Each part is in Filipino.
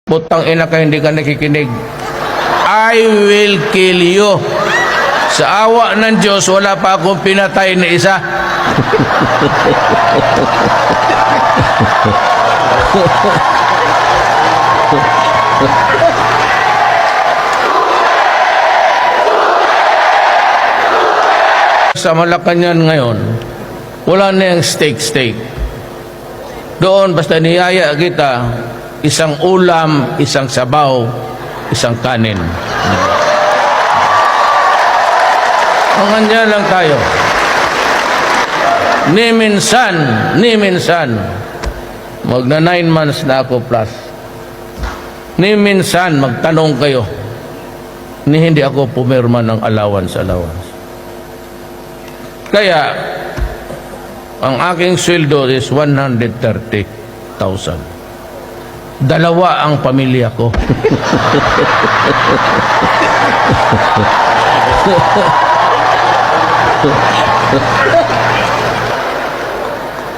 Putang ina ka, hindi ka nakikinig. I will kill you. Sa awa ng Diyos, wala pa akong pinatay na isa. Sa Malacanang ngayon, wala na yung steak. Doon, basta niyaya kita, isang ulam, isang sabaw, isang kanin. Hanggang lang tayo. Ni minsan, magna 9 months na ako plus. Ni minsan, magtanong kayo, ni hindi ako pumirma ng allowance. Kaya, ang aking sweldo is 130,000. Dalawa ang pamilya ko.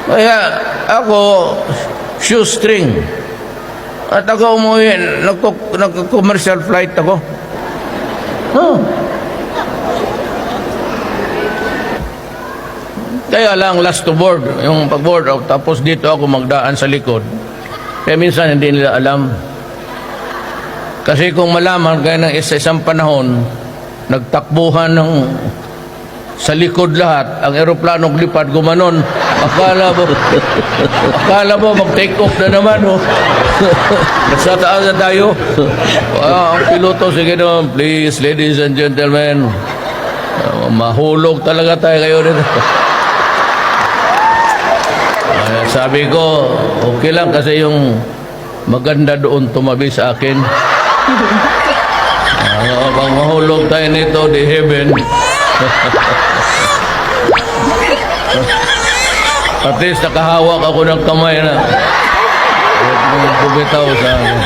Kaya ako shoestring. At ako umuwi, nagko-commercial flight ako. Kaya lang last to board, yung pag-board out, tapos dito ako magdaan sa likod. Kaya minsan hindi nila alam. Kasi kung malaman kaya ng isang panahon, nagtakbuhan ng sa likod lahat, ang eroplanong lipad gumanon. Akala mo mag-take off na naman, oh. Nasa taas na tayo. Ang piloto, sige naman, please, ladies and gentlemen. Mahulog talaga tayo kayo dito. Sabi ko, okay lang kasi yung maganda doon tumabi sa akin. Pag mahulog tayo nito, di heaven. At least nakahawak ako ng kamay na bumitaw sa akin.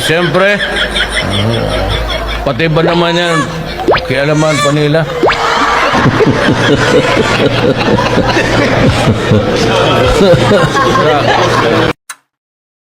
Siyempre, pati ba naman yan, kialaman pa nila.